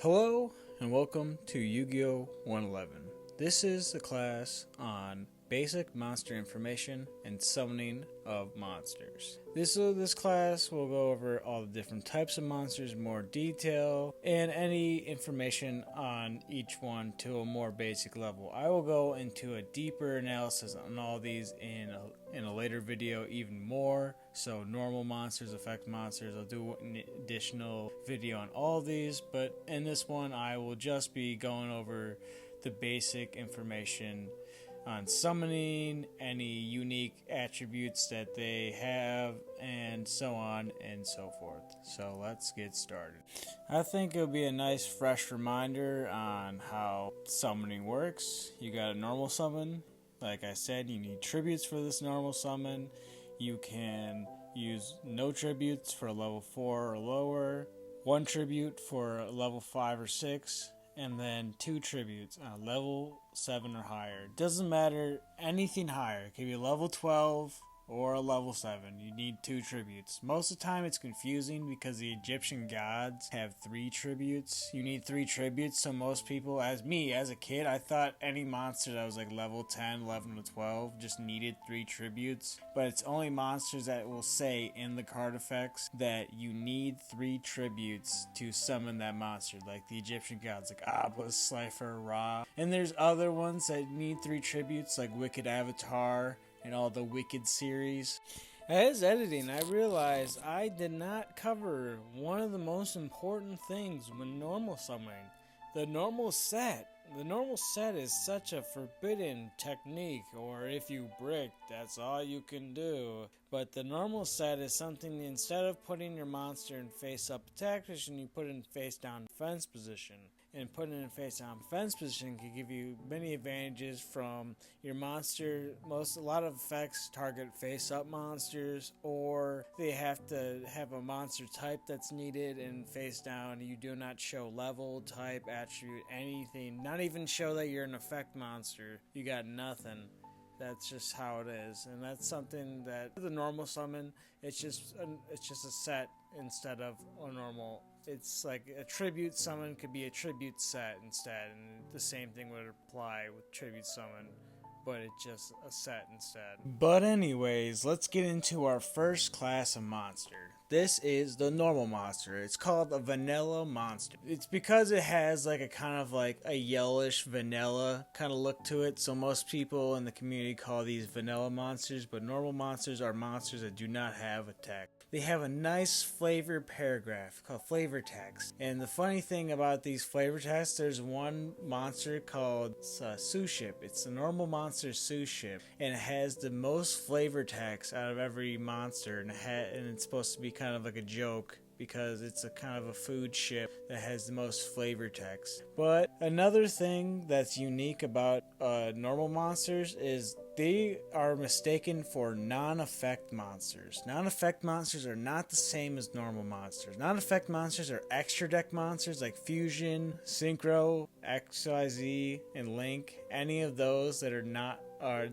Hello and welcome to YGO 111. This is the class on basic monster information and summoning of monsters. This class will go over all the different types of monsters in more detail and any information on each one to a more basic level. I will go into a deeper analysis on all these in a later video even more. So normal monsters, effect monsters, I'll do an additional video on all these, but in this one I will just be going over the basic information on summoning, any unique attributes that they have, and so on and so forth. So let's get started. I think it'll be a nice fresh reminder on how summoning works. You got a normal summon. Like I said, you need tributes for this normal summon. You can use no tributes for a level 4 or lower, 1 tribute for a level 5 or 6, and then 2 tributes on level 7 or higher. Doesn't matter, anything higher. It could be a level 12 or a level 7. You need 2 tributes. Most of the time it's confusing because the Egyptian gods have 3 tributes. You need 3 tributes, so most people, as me, as a kid, I thought any monster that was like level 10, 11 to 12 just needed 3 tributes. But it's only monsters that will say in the card effects that you need 3 tributes to summon that monster, like the Egyptian gods, like Abba, Slifer, Ra. And there's other ones that need 3 tributes, like Wicked Avatar, and all the Wicked series. As editing, I realized I did not cover one of the most important things when normal summoning. The normal set. The normal set is such a forbidden technique, or if you brick, that's all you can do. But the normal set is something, instead of putting your monster in face up attack position, you put it in face down defense position. And putting it in face down defense position can give you many advantages from your monster. A lot of effects target face up monsters, or they have to have a monster type that's needed, and face down you do not show level, type, attribute, anything. Not even show that you're an effect monster. You got nothing. That's just how it is, and that's something that the normal summon, it's just a set instead of a normal. It's like a tribute summon could be a tribute set instead, and the same thing would apply with tribute summon, but it's just a set instead. But anyways, let's get into our first class of monster. This is the normal monster. It's called a vanilla monster. It's because it has like a kind of like a yellowish vanilla kind of look to it. So most people in the community call these vanilla monsters, but normal monsters are monsters that do not have a text. They have a nice flavor paragraph called flavor text. And the funny thing about these flavor texts, there's one monster called Suship. It's the normal monster Suship, and it has the most flavor text out of every monster, and it's supposed to be kind of like a joke because it's a kind of a food ship that has the most flavor text. But another thing that's unique about normal monsters is they are mistaken for non-effect monsters. Non-effect monsters are not the same as normal monsters. Non-effect monsters are extra deck monsters like Fusion, Synchro, XYZ, and Link. Any of those that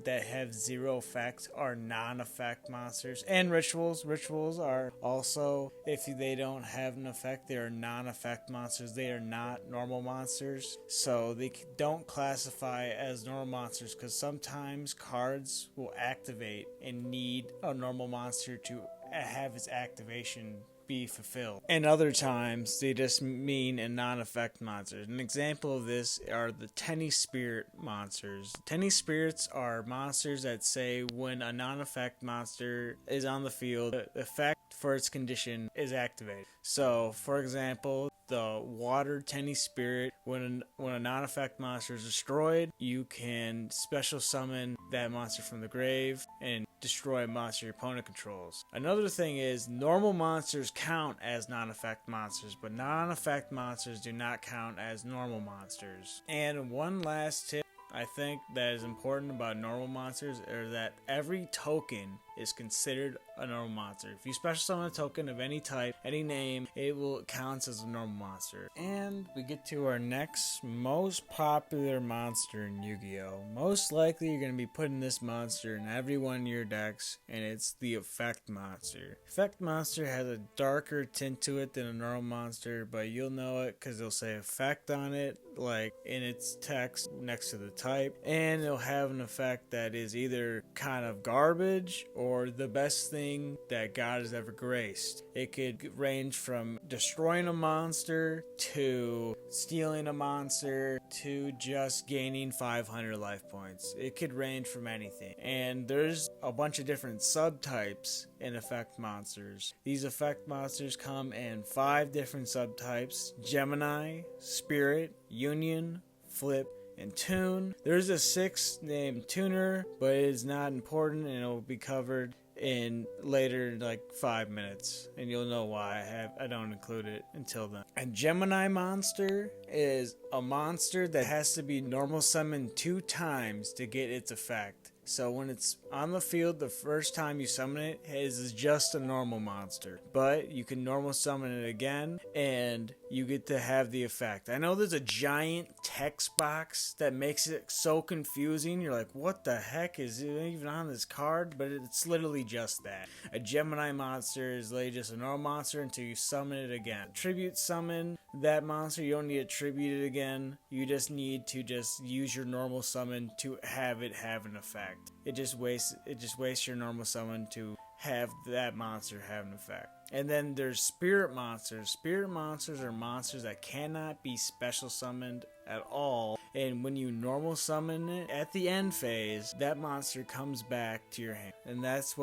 that have 0 effect are non-effect monsters. And rituals. Rituals are also, if they don't have an effect, they are non-effect monsters. They are not normal monsters. So they don't classify as normal monsters because sometimes cards will activate and need a normal monster to have its activation be fulfilled. And other times they just mean a non-effect monster. An example of this are the Tenny Spirit monsters. Tenny Spirits are monsters that say when a non-effect monster is on the field, the effect for its condition is activated. So for example, the Water Tenny Spirit, when a non-effect monster is destroyed, you can special summon that monster from the grave and destroy a monster your opponent controls. Another thing is normal monsters count as non-effect monsters, but non-effect monsters do not count as normal monsters. And one last tip I think that is important about normal monsters is that every token is considered a normal monster. If you special summon a token of any type, any name, it will count as a normal monster. And we get to our next most popular monster in Yu-Gi-Oh! Most likely you're going to be putting this monster in every one of your decks, and it's the Effect Monster. Effect Monster has a darker tint to it than a normal monster, but you'll know it because it'll say effect on it, like in its text next to the type, and it'll have an effect that is either kind of garbage or the best thing that God has ever graced. It could range from destroying a monster to stealing a monster to just gaining 500 life points. It could range from anything, and there's a bunch of different subtypes in effect monsters. These effect monsters come in 5 different subtypes: Gemini, Spirit, Union, Flip, and Tune. There's a 6th named Tuner, but it is not important, and it will be covered in later like 5 minutes, and you'll know why I don't include it until then. A Gemini monster is a monster that has to be normal summoned 2 times to get its effect. So when it's on the field the first time you summon it, it is just a normal monster. But you can normal summon it again and you get to have the effect. I know there's a giant text box that makes it so confusing. You're like, what the heck is it even on this card? But it's literally just that. A Gemini monster is literally just a normal monster until you summon it again. Tribute summon that monster. You don't need to tribute it again. You just need to just use your normal summon to have it have an effect. It just wastes your normal summon to have that monster have an effect. And then there's spirit monsters. Spirit monsters are monsters that cannot be special summoned at all, and when you normal summon it at the end phase, that monster comes back to your hand. And that's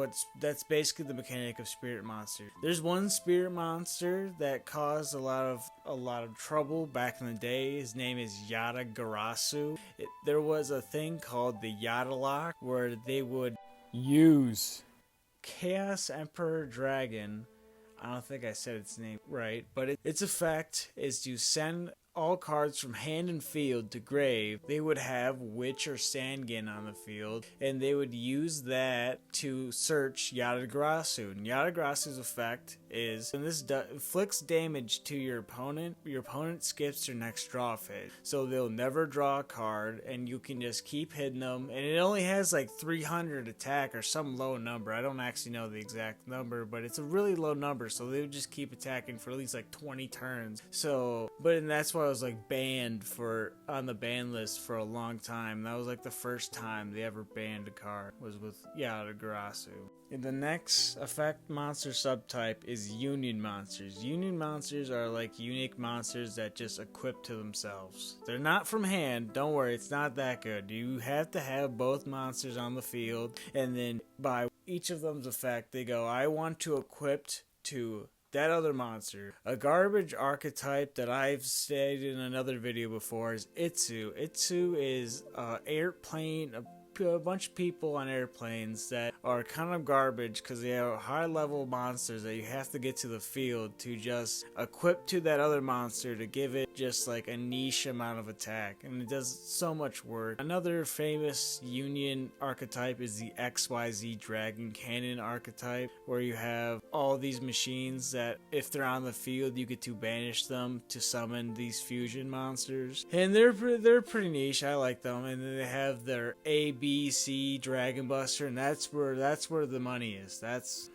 basically the mechanic of spirit monster. There's one spirit monster that caused a lot of trouble back in the day. His name is Yada Garasu. There was a thing called the Yada Lock where they would use Chaos Emperor Dragon. I don't think I said its name right, but its effect is to send all cards from hand and field to grave. They would have Witch or Sangin on the field, and they would use that to search Yatagarasu. And Yatagarasu's effect is, when this inflicts damage to your opponent skips their next draw phase. So they'll never draw a card, and you can just keep hitting them. And it only has like 300 attack or some low number. I don't actually know the exact number, but it's a really low number, so they would just keep attacking for at least like 20 turns. And that's why I was like banned on the ban list for a long time. That was like the first time they ever banned a card was with Yatagarasu. And the next effect monster subtype is Union monsters. Union monsters are like unique monsters that just equip to themselves. They're not from hand, don't worry, it's not that good. You have to have both monsters on the field, and then by each of them's effect, they go, I want to equip to that other monster. A garbage archetype that I've stated in another video before is Itsu. Itsu is a bunch of people on airplanes that are kind of garbage because they have high level monsters that you have to get to the field to just equip to that other monster to give it just like a niche amount of attack, and it does so much work. Another famous Union archetype is the XYZ Dragon Cannon archetype, where you have all these machines that if they're on the field you get to banish them to summon these fusion monsters, and they're pretty niche. I like them. And then they have their ABC Dragon Buster, and that's where the money is. That's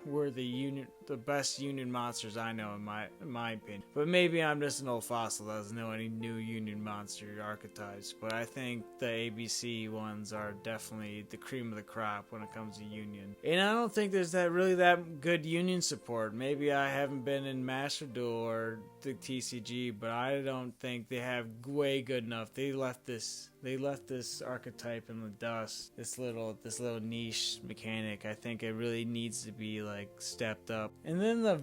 were the best Union monsters I know in my opinion. But maybe I'm just an old fossil that doesn't know any new Union monster archetypes. But I think the ABC ones are definitely the cream of the crop when it comes to Union. And I don't think there's that good Union support. Maybe I haven't been in Master Duel or the TCG, but I don't think they have way good enough. They left this archetype in the dust. This little niche mechanic. I think it really needs to be like stepped up. And then a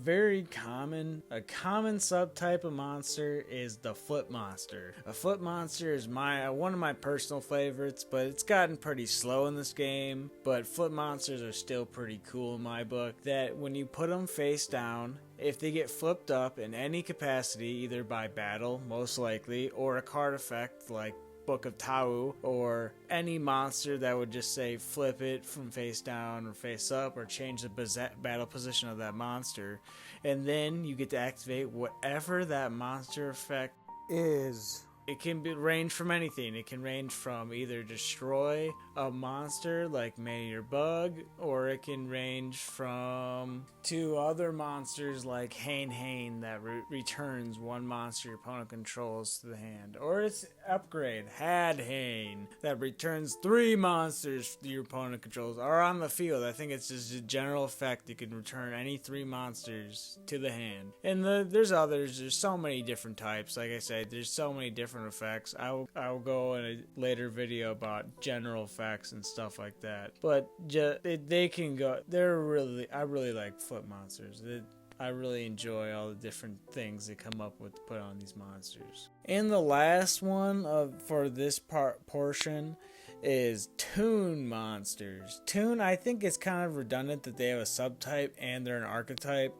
common subtype of monster is the Flip monster. A Flip monster is one of my personal favorites, but it's gotten pretty slow in this game. But Flip monsters are still pretty cool in my book. That when you put them face down, if they get flipped up in any capacity, either by battle, most likely, or a card effect like Book of Tau, or any monster that would just say flip it from face down or face up, or change the battle position of that monster. And then you get to activate whatever that monster effect is. It can range from anything. It can range from either destroy a monster like Man-Eater Bug, or it can range from two other monsters like Hane that returns one monster your opponent controls to the hand. Or it's upgrade, Had Hane, that returns 3 monsters your opponent controls are on the field. I think it's just a general effect. You can return any 3 monsters to the hand. And there's others. There's so many different types. Like I said, there's so many different effects. I will go in a later video about general effects and stuff like that. But they can go. I really like flip monsters. I really enjoy all the different things they come up with to put on these monsters. And the last one for this portion is Toon monsters. Toon, I think it's kind of redundant that they have a subtype and they're an archetype.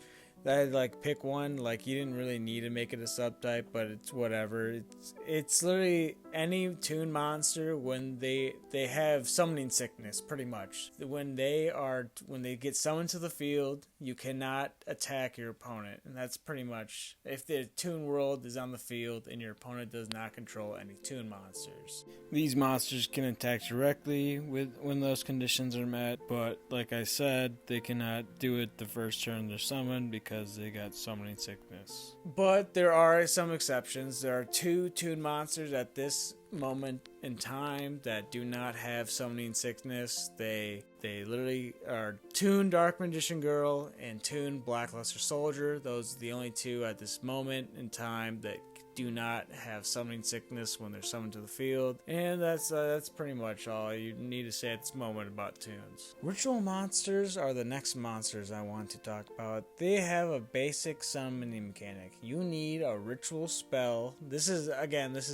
That like pick one, like you didn't really need to make it a subtype, but it's whatever. It's literally any Toon monster when they have summoning sickness, pretty much. When they get summoned to the field, you cannot attack your opponent, and that's pretty much if the Toon world is on the field and your opponent does not control any Toon monsters. These monsters can attack directly when those conditions are met, but like I said, they cannot do it the first turn they're summoned because they got summoning sickness. But there are some exceptions. There are 2 Toon monsters at this moment in time that do not have summoning sickness. They literally are Toon Dark Magician Girl and Toon Blackluster Soldier. Those are the only 2 at this moment in time that do not have summoning sickness when they're summoned to the field. And that's pretty much all you need to say at this moment about Toons. Ritual monsters are the next monsters I want to talk about. They have a basic summoning mechanic. You need a ritual spell. This is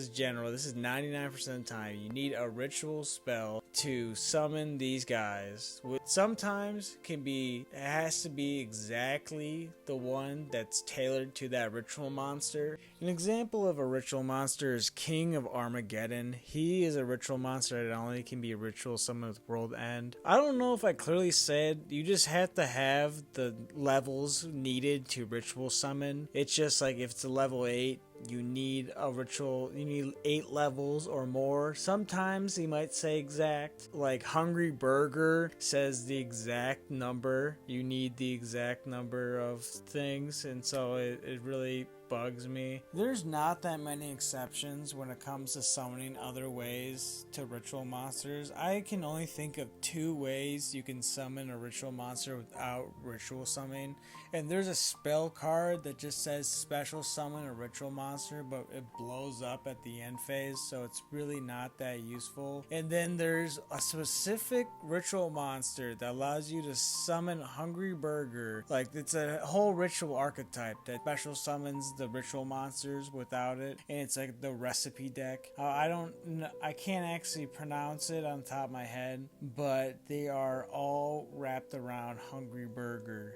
general. This is 99% of the time. You need a ritual spell to summon these guys. Sometimes it has to be exactly the one that's tailored to that ritual monster. An example of a ritual monster is King of Armageddon. He is a ritual monster that only can be a ritual summon with World End. I don't know if I clearly said you just have to have the levels needed to ritual summon. It's just like if it's a level 8, you need 8 levels or more. Sometimes he might say exact, like Hungry Burger says the exact number. You need the exact number of things, and so it really bugs me. There's not that many exceptions when it comes to summoning other ways to ritual monsters. I can only think of 2 ways you can summon a ritual monster without ritual summoning. And there's a spell card that just says special summon a ritual monster, but it blows up at the end phase, so it's really not that useful. And then there's a specific ritual monster that allows you to summon Hungry Burger. Like, it's a whole ritual archetype that special summons the ritual monsters without it, and it's like the recipe deck. I can't actually pronounce it on the top of my head, but they are all wrapped around Hungry Burger.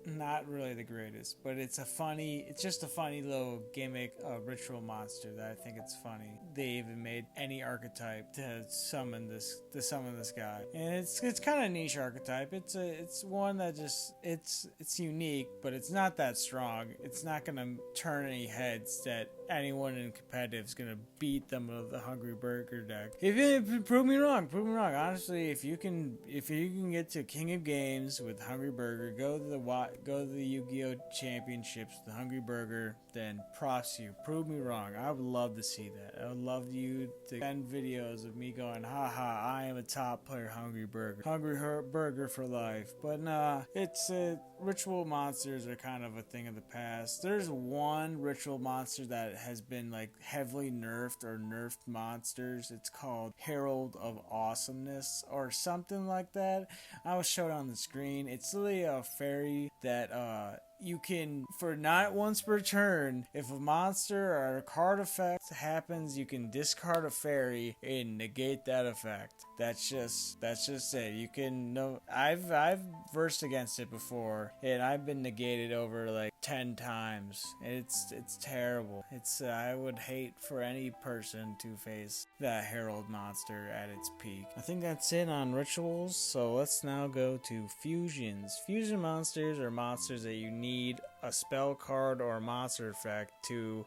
Not really the greatest, but it's just a funny little gimmick ritual monster that I think it's funny. They even made any archetype to summon this guy, and it's kind of a niche archetype. It's one that just it's unique, but it's not that strong. It's not gonna turn any heads that anyone in competitive is gonna beat them with the Hungry Burger deck. Prove me wrong. Honestly, if you can get to King of Games with Hungry Burger, go to the Yu-Gi-Oh Championships with the Hungry Burger, then props to you. Prove me wrong. I would love to see that. I would love you to send videos of me going, haha, I am a top player, Hungry Burger for life. But nah, ritual monsters are kind of a thing of the past. There's one ritual monster that has been like heavily nerfed or nerfed monsters. It's called Herald of Awesomeness or something like that. I will show it on the screen. It's literally a fairy that you can, for not once per turn, if a monster or a card effect happens, you can discard a fairy and negate that effect. That's just it. You can I've versed against it before, and I've been negated over like 10 times. It's terrible. I would hate for any person to face that Herald monster at its peak. I think that's it on rituals, so let's now go to fusions. Fusion monsters are monsters that you need a spell card or a monster effect to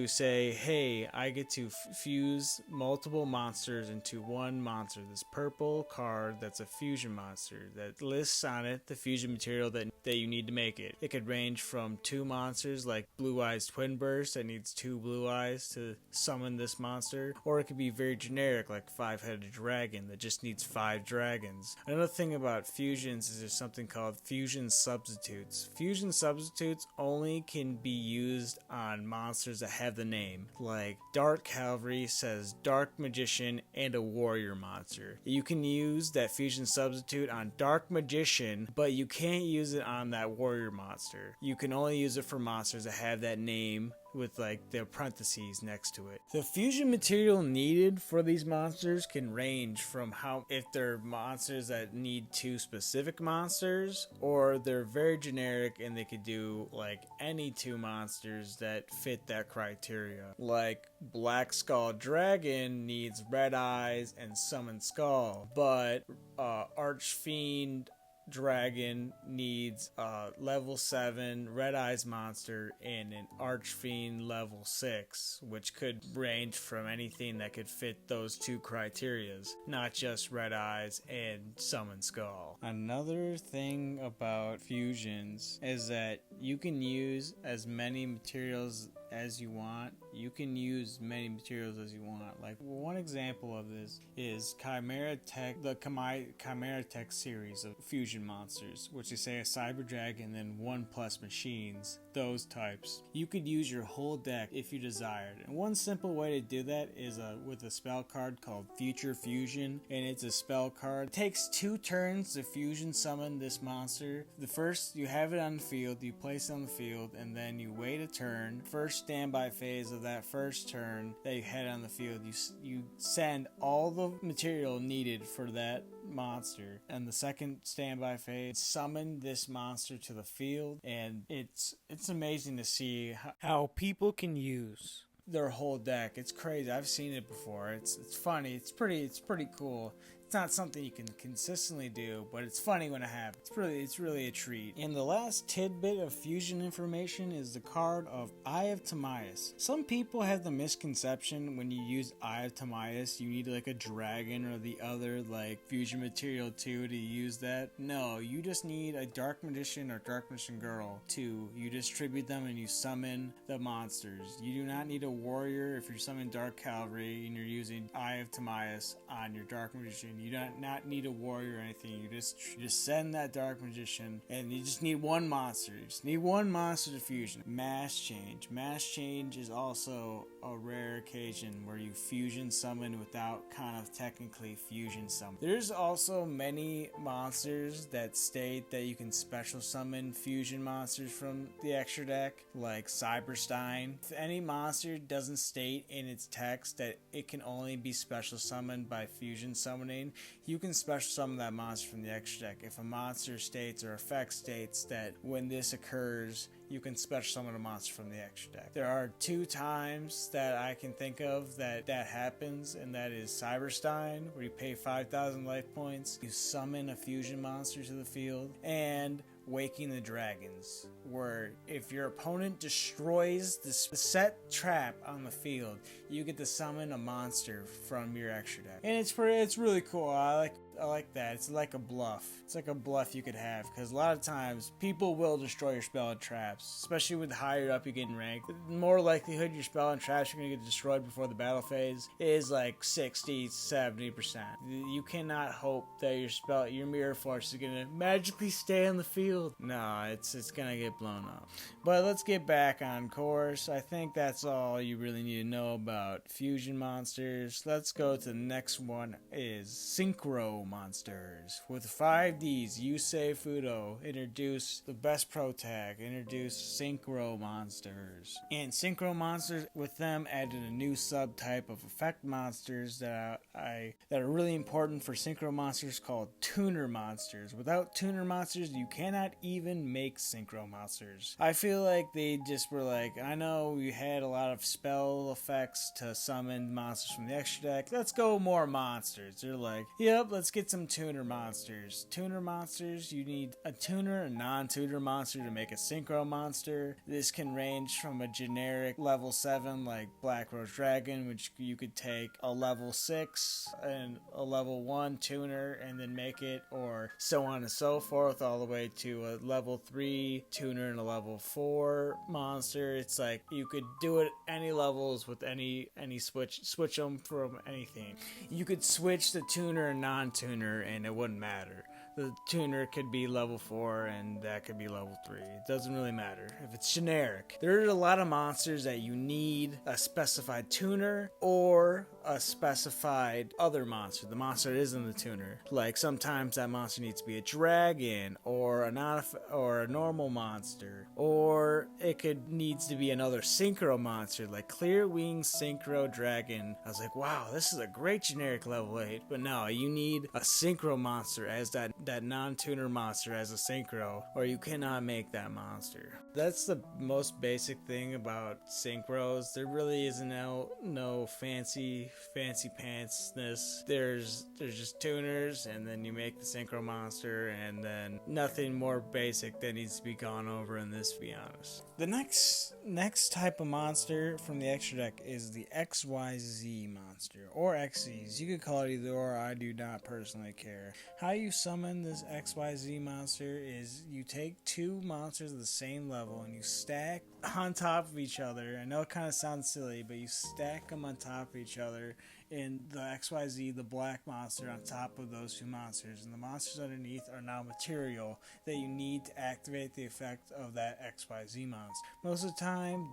say, hey, I get to fuse multiple monsters into one monster. This purple card that's a fusion monster that lists on it the fusion material that you need to make it. It could range from 2 monsters like Blue Eyes Twin Burst that needs 2 blue eyes to summon this monster, or it could be very generic like 5-headed dragon that just needs 5 dragons. Another thing about fusions is there's something called fusion substitutes. Fusion substitutes only can be used on monsters that have the name, like Dark Cavalry says Dark Magician and a Warrior monster. You can use that fusion substitute on Dark Magician, but you can't use it on that Warrior monster. You can only use it for monsters that have that name with like the parentheses next to it. The fusion material needed for these monsters can range from if they're monsters that need 2 specific monsters, or they're very generic and they could do like any 2 monsters that fit that criteria. Like Black Skull Dragon needs red eyes and summon skull, but Archfiend Dragon needs a level 7 Red Eyes monster and an Archfiend level 6, which could range from anything that could fit those 2 criterias, not just Red Eyes and Summon Skull. Another thing about fusions is that you can use as many materials as you want. You can use many materials as you want. Like one example of this is Chimera Tech, the Chimera Tech series of fusion monsters, which they say a Cyber Dragon and then 1+ machines, those types. You could use your whole deck if you desired. And one simple way to do that is with a spell card called Future Fusion, and it's a spell card. It takes 2 turns to fusion summon this monster. The first, you have it on the field, you place it on the field, and then you wait a turn. First standby phase of that first turn that you had on the field, you send all the material needed for that monster, and the second standby phase, summon this monster to the field. And it's amazing to see how people can use their whole deck. It's crazy. I've seen it before. It's funny. It's pretty cool. It's not something you can consistently do, but it's funny when it happens. It's really a treat. And the last tidbit of fusion information is the card of Eye of Timaeus. Some people have the misconception when you use Eye of Timaeus, you need like a dragon or the other like fusion material too to use that. No, you just need a Dark Magician or Dark Magician Girl too. You distribute them and you summon the monsters. You do not need a warrior if you're summoning Dark Cavalry and you're using Eye of Timaeus on your Dark Magician. You do not need a warrior or anything. You just send that Dark Magician, and you just need one monster. You just need one monster to fusion. Mass Change. Mass Change is also a rare occasion where you fusion summon without kind of technically fusion summon. There's also many monsters that state that you can special summon fusion monsters from the extra deck, like Cyberstein. If any monster doesn't state in its text that it can only be special summoned by fusion summoning, you can special summon that monster from the extra deck. If a monster states or effect states that when this occurs, you can special summon a monster from the extra deck. There are 2 times that I can think of that happens, and that is Cyberstein, where you pay 5,000 life points, you summon a fusion monster to the field, and Waking the Dragons, where if your opponent destroys the set trap on the field, you get to summon a monster from your extra deck. And it's really cool. I like that. It's like a bluff. It's like a bluff you could have, because a lot of times people will destroy your spell and traps, especially with the higher up you get in rank. The more likelihood your spell and traps are going to get destroyed before the battle phase is like 60-70%. You cannot hope that your mirror force is going to magically stay on the field. No, it's going to get blown up. But let's get back on course. I think that's all you really need to know about fusion monsters. Let's go to the next one, is Synchro monsters. With 5Ds, Yusei Fudo introduced the best pro tag, introduced Synchro monsters. And Synchro monsters, with them, added a new subtype of effect monsters that are really important for Synchro monsters, called tuner monsters. Without tuner monsters, you cannot even make Synchro monsters. monsters. I feel like they just were like, I know we had a lot of spell effects to summon monsters from the extra deck. Let's go more monsters. They're like, yep, let's get some tuner monsters. Tuner monsters, you need a tuner, a non-tuner monster to make a synchro monster. This can range from a generic level 7 like Black Rose Dragon, which you could take a level 6 and a level 1 tuner and then make it, or so on and so forth, all the way to a level 3 tuner and a level 4 monster. It's like you could do it any levels with any switch them from anything. You could switch the tuner and non-tuner and it wouldn't matter. The tuner could be level 4 and that could be level 3. It doesn't really matter if it's generic. There are a lot of monsters that you need a specified tuner or a specified other monster. The monster isn't the tuner. Like sometimes that monster needs to be a dragon or a normal monster, or it needs to be another synchro monster like Clear Wing Synchro Dragon. I was like, wow, this is a great generic level 8, but no, you need a synchro monster as that non-tuner monster as a synchro, or you cannot make that monster. That's the most basic thing about synchros. There really isn't no fancy pantsness. There's just tuners, and then you make the synchro monster, and then nothing more basic that needs to be gone over in this, to be honest. The next type of monster from the extra deck is the XYZ monster, or XYZ. You could call it either or, I do not personally care. How you summon this XYZ monster is you take two monsters of the same level and you stack on top of each other. I know it kind of sounds silly, but you stack them on top of each other, and the XYZ, the black monster, on top of those two monsters, and the monsters underneath are now material that you need to activate the effect of that XYZ monster. Most of the time,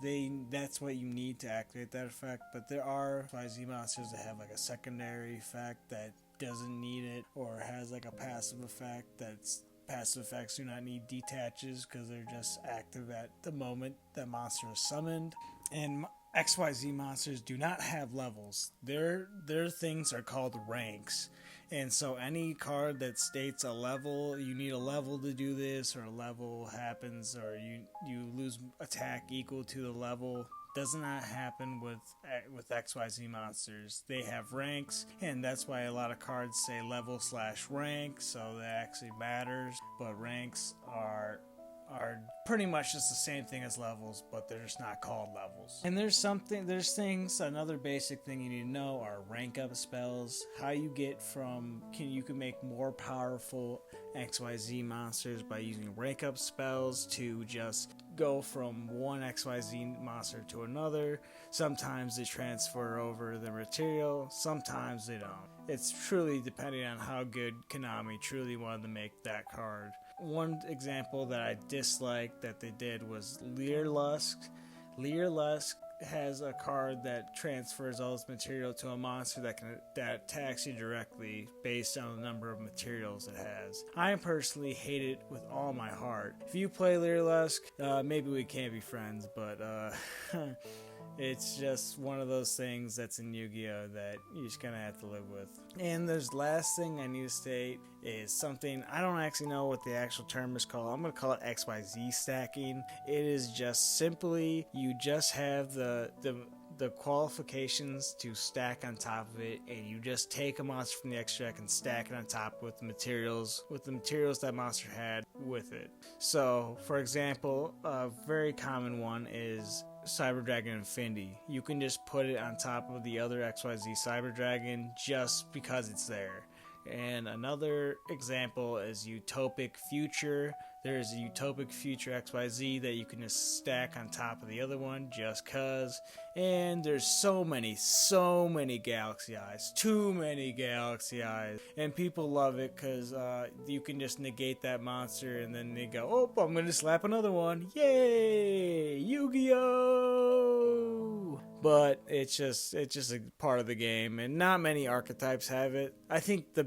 that's what you need to activate that effect, but there are XYZ monsters that have like a secondary effect that doesn't need it, or has like a passive effect that's passive effects do not need detaches because they're just active at the moment that monster is summoned. And XYZ monsters do not have levels. Their things are called ranks. And so any card that states a level, you need a level to do this, or a level happens, or you lose attack equal to the level, does not happen with XYZ monsters. They have ranks, and that's why a lot of cards say level/rank, so that actually matters. But ranks are pretty much just the same thing as levels, but they're just not called levels. And another basic thing you need to know are rank up spells. How you get you can make more powerful XYZ monsters by using rank up spells to just go from one XYZ monster to another. Sometimes they transfer over the material, sometimes they don't. It's truly depending on how good Konami truly wanted to make that card. One example that I disliked that they did was Leerlusk. Leerlusk has a card that transfers all its material to a monster that attacks you directly based on the number of materials it has. I personally hate it with all my heart. If you play Leerlusk, maybe we can't be friends, but it's just one of those things that's in Yu-Gi-Oh! That you're just gonna have to live with. And there's last thing I need to state is something, I don't actually know what the actual term is called. I'm gonna call it XYZ stacking. It is just simply, you just have the qualifications to stack on top of it, and you just take a monster from the extra deck and stack it on top with the materials that monster had with it. So, for example, a very common one is Cyber Dragon Infinity. You can just put it on top of the other XYZ Cyber Dragon just because it's there. And another example is Utopic Future. There's a Utopic Future XYZ that you can just stack on top of the other one just cause. And there's so many Galaxy Eyes. Too many Galaxy Eyes. And people love it because you can just negate that monster and then they go, oh, I'm going to slap another one. Yay! Yu-Gi-Oh! But it's just a part of the game, and not many archetypes have it. I think the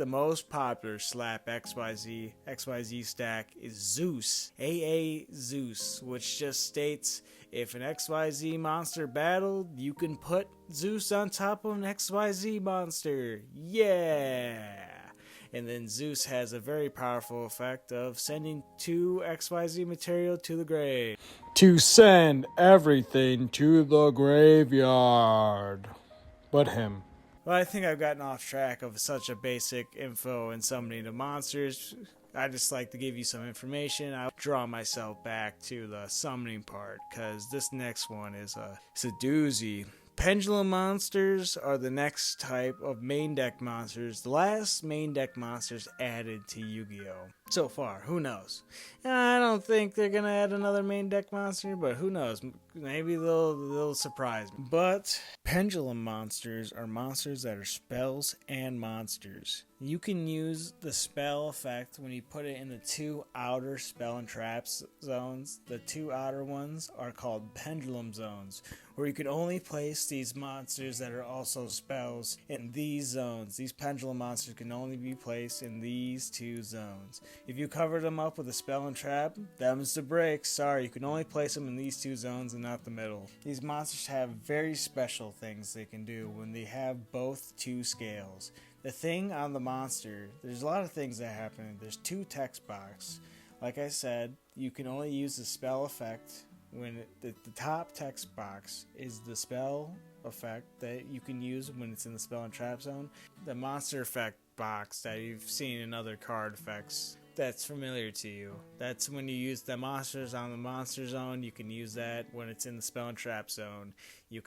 most popular slap XYZ stack is Zeus, AA Zeus, which just states if an XYZ monster battled, you can put Zeus on top of an XYZ monster. Yeah! And then Zeus has a very powerful effect of sending 2 XYZ material to the grave. To send everything to the graveyard. But him. Well, I think I've gotten off track of such a basic info in summoning the monsters. I just like to give you some information. I'll draw myself back to the summoning part, because this next one is a doozy. Pendulum monsters are the next type of main deck monsters. The last main deck monsters added to Yu-Gi-Oh! So far, who knows? I don't think they're gonna add another main deck monster, but who knows? Maybe they'll surprise me. But pendulum monsters are monsters that are spells and monsters. You can use the spell effect when you put it in the 2 outer spell and traps zones. The 2 outer ones are called pendulum zones, where you can only place these monsters that are also spells in these zones. These pendulum monsters can only be placed in these 2 zones. If you cover them up with a spell and trap, them's the break. Sorry, you can only place them in these 2 zones and not the middle. These monsters have very special things they can do when they have both 2 scales. The thing on the monster, there's a lot of things that happen. There's 2 text boxes. Like I said, you can only use the spell effect when the top text box is the spell effect that you can use when it's in the spell and trap zone. The monster effect box that you've seen in other card effects that's familiar to you. That's when you use the monsters on the monster zone. You can use that when it's in the spell and trap zone. You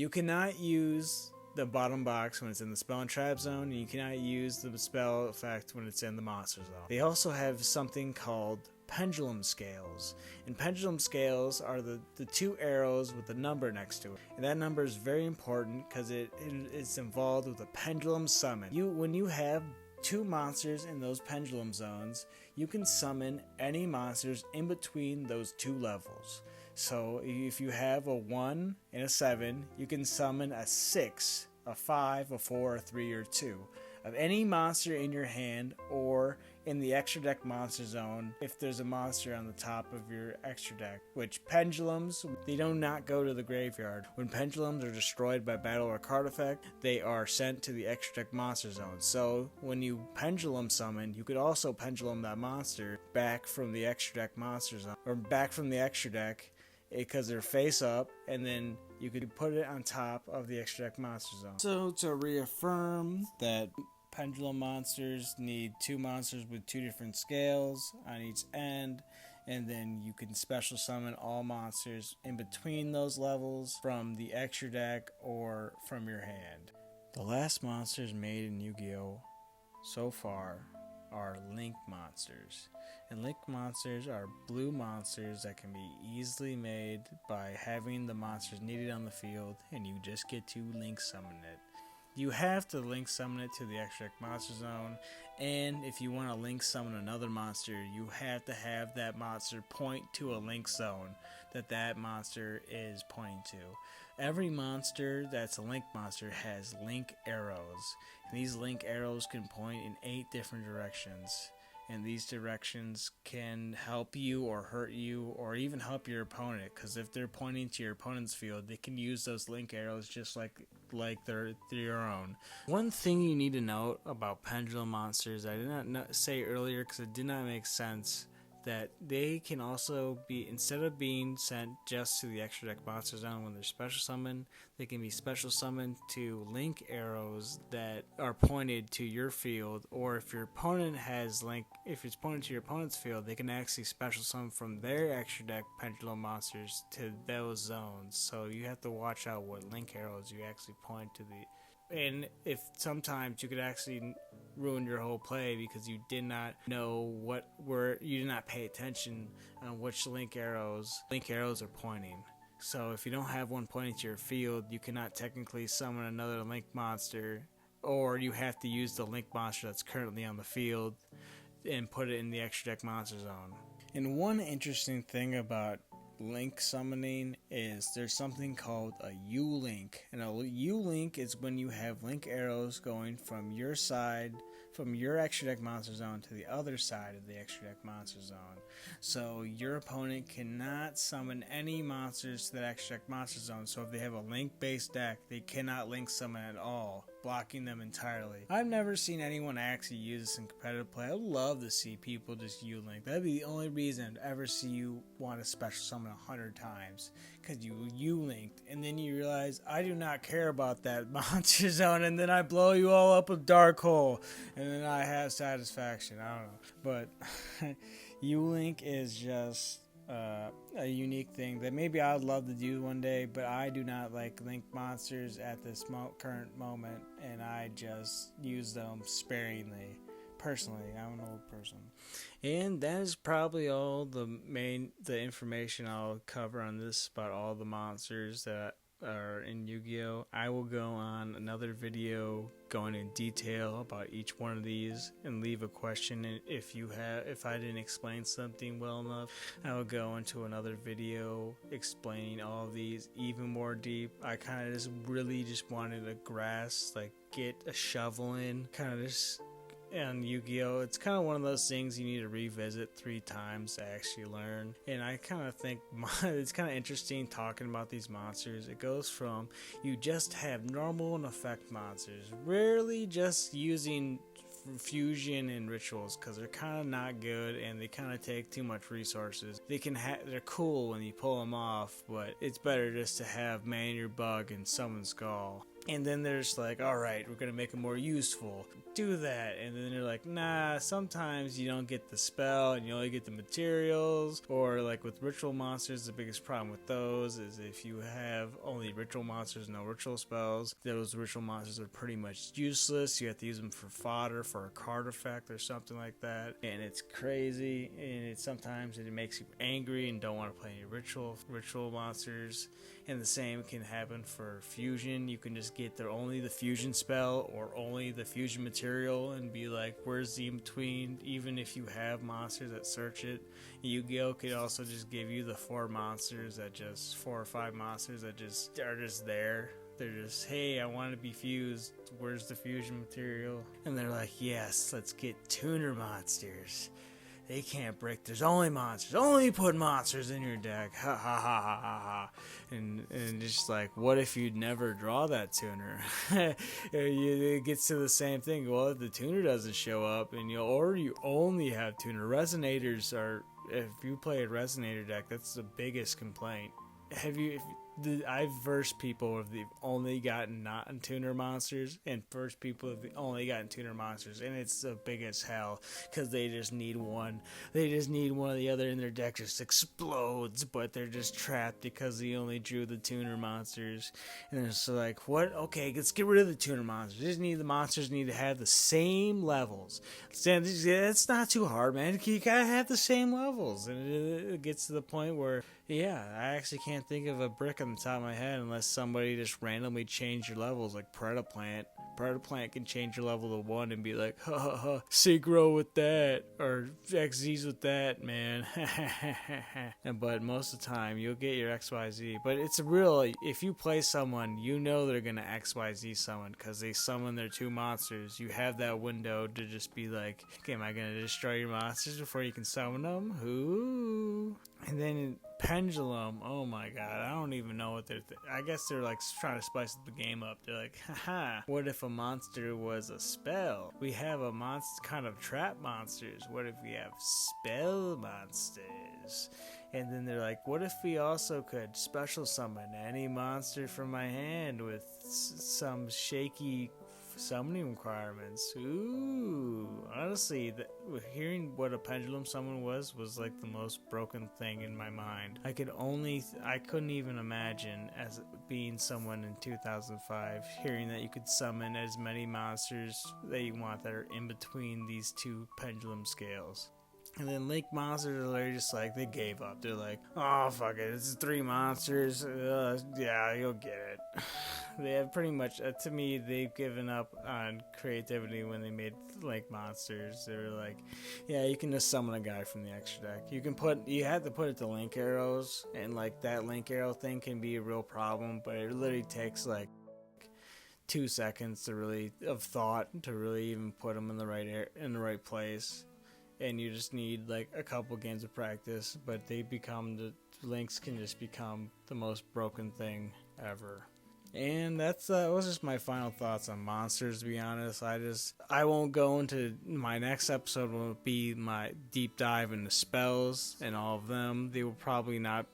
cannot use the bottom box when it's in the spell and trap zone, and you cannot use the spell effect when it's in the monster zone. They also have something called pendulum scales, and pendulum scales are the 2 arrows with the number next to it, and that number is very important because it's involved with a pendulum summon. When you have 2 monsters in those pendulum zones, you can summon any monsters in between those 2 levels. So if you have a 1 and a 7, you can summon a 6, a 5, a 4, a 3, or 2 of any monster in your hand or in the extra deck monster zone if there's a monster on the top of your extra deck. Which pendulums, they do not go to the graveyard. When pendulums are destroyed by battle or card effect, they are sent to the extra deck monster zone. So when you pendulum summon, you could also pendulum that monster back from the extra deck monster zone, or back from the extra deck, because they're face up, and then you could put it on top of the extra deck monster zone. So to reaffirm that pendulum monsters need 2 monsters with 2 different scales on each end, and then you can special summon all monsters in between those levels from the extra deck or from your hand. The last monsters made in Yu-Gi-Oh! So far are Link monsters. And Link monsters are blue monsters that can be easily made by having the monsters needed on the field, and you just get to Link summon it. You have to Link summon it to the extra deck monster zone, and if you want to Link summon another monster, you have to have that monster point to a Link zone that monster is pointing to. Every monster that's a Link monster has Link arrows, and these Link arrows can point in 8 different directions. And these directions can help you or hurt you or even help your opponent, because if they're pointing to your opponent's field, they can use those Link arrows just like they're your own. One thing you need to note about pendulum monsters, I did not say earlier because it did not make sense, that they can also be, instead of being sent just to the extra deck monster zone when they're special summoned, they can be special summoned to Link arrows that are pointed to your field, or if your opponent has Link, if it's pointed to your opponent's field, they can actually special summon from their extra deck pendulum monsters to those zones. So you have to watch out what Link arrows you actually point to the, and if sometimes you could actually ruin your whole play because you did not know you did not pay attention on which Link arrows are pointing. So if you don't have one pointing to your field, you cannot technically summon another Link monster, or you have to use the Link monster that's currently on the field and put it in the extra deck monster zone. And one interesting thing about Link summoning is there's something called a U-Link, and a U-Link is when you have Link arrows going from your side, from your extra deck monster zone to the other side of the extra deck monster zone. So your opponent cannot summon any monsters to that extra deck monster zone. So if they have a Link based deck, they cannot Link summon at all blocking them entirely. I've never seen anyone actually use this in competitive play. I'd love to see people just U-Link. That'd be the only reason I'd ever see you want to special summon 100 times. Because you U-Linked, and then you realize, I do not care about that monster zone, and then I blow you all up with Dark Hole, and then I have satisfaction. I don't know. But U-Link is just a unique thing that maybe I'd love to do one day, but I do not like link monsters at this current moment, and I just use them sparingly. Personally, I'm an old person. And that is probably all the information I'll cover on this about all the monsters that are in Yu-Gi-Oh! I will go on another video going in detail about each one of these and leave a question if I didn't explain something well enough. I will go into another video explaining all of these even more deep. I kind of just wanted to grasp, like get a shovel in, kind of just. And Yu-Gi-Oh! It's kind of one of those things you need to revisit 3 times to actually learn. And I kind of think it's kind of interesting talking about these monsters. It goes from you just have normal and effect monsters, rarely just using fusion and rituals because they're kind of not good and they kind of take too much resources. They're cool when you pull them off, but it's better just to have Man Your Bug and Summon Skull. And then there's like, alright, we're gonna make them more useful. Do that. And then they're like, nah, sometimes you don't get the spell and you only get the materials. Or like with ritual monsters, the biggest problem with those is if you have only ritual monsters, no ritual spells, those ritual monsters are pretty much useless. You have to use them for fodder, for a card effect or something like that. And it's crazy, and sometimes it makes you angry and don't want to play any ritual monsters. And the same can happen for fusion. You can just get only the fusion spell or only the fusion material and be like, where's the in-between? Even if you have monsters that search it, Yu-Gi-Oh! Could also just give you the 4 or 5 monsters that just are just there. They're just, hey, I want to be fused. Where's the fusion material? And they're like, yes, let's get tuner monsters. They can't break. There's only monsters. Only put monsters in your deck. Ha ha ha ha ha ha. And just like, what if you never draw that tuner? It gets to the same thing. Well, if the tuner doesn't show up, and you only have tuner. Resonators are. If you play a resonator deck, that's the biggest complaint. I've versed people if they've only gotten non-tuner monsters, and first people have only gotten tuner monsters, and it's the biggest hell because they just need one. They just need one or the other, and their deck just explodes, but they're just trapped because they only drew the tuner monsters. And it's like, what? Okay, let's get rid of the tuner monsters. The monsters need to have the same levels. It's not too hard, man. You gotta have the same levels, and it gets to the point where, yeah, I actually can't think of a brick on the top of my head unless somebody just randomly changed your levels, like Predaplant. Predaplant can change your level to 1 and be like, ha ha ha, Synchro with that, or XZ's with that, man. But most of the time, you'll get your XYZ. But it's if you play someone, you know they're going to XYZ summon, because they summon their 2 monsters. You have that window to just be like, okay, am I going to destroy your monsters before you can summon them? Ooh. And then Pendulum, oh my god, I don't even know what I guess they're like trying to spice the game up. They're like, haha, what if a monster was a spell? We have a monster kind of trap monsters. What if we have spell monsters? And then they're like, what if we also could special summon any monster from my hand with some shaky summoning requirements? Ooh, honestly, hearing what a pendulum summon was like the most broken thing in my mind. I couldn't even imagine as being someone in 2005 hearing that you could summon as many monsters that you want that are in between these 2 pendulum scales. And then Link monsters are just like, they gave up. They're like, oh, fuck it, it's 3 monsters. Yeah, you'll get it. They have pretty much, to me, they've given up on creativity when they made Link monsters. They were like, yeah, you can just summon a guy from the extra deck. You have to put it to Link arrows, and like that Link arrow thing can be a real problem, but it literally takes like 2 seconds of thought to really even put them in the right place. And you just need like a couple games of practice, but the links can just become the most broken thing ever. And that was just my final thoughts on monsters, to be honest. I won't go into, my next episode will be my deep dive into spells and all of them. They will probably not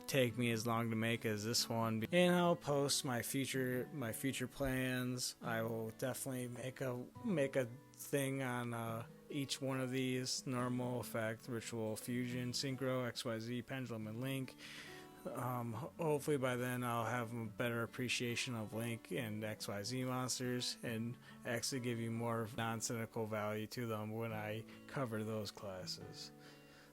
take me as long to make as this one, and I'll post my future plans. I will definitely make a thing on each one of these: normal, effect, ritual, fusion, synchro, XYZ, pendulum, and link. Hopefully by then I'll have a better appreciation of Link and XYZ monsters and actually give you more non-cynical value to them when I cover those classes.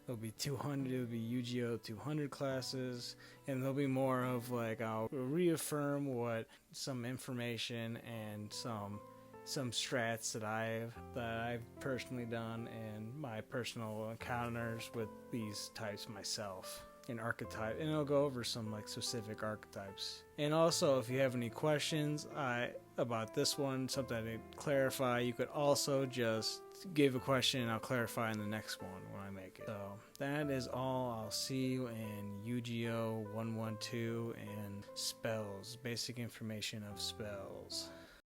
It'll be YGO 200 classes, and there'll be more of like, I'll reaffirm what some information and some strats that I've personally done and my personal encounters with these types myself. An archetype, and it'll go over some like specific archetypes. And also, if you have any questions about this one, something to clarify, you could also just give a question and I'll clarify in the next one when I make it. So that is all. I'll see you in YGO 112 and spells, basic information of spells.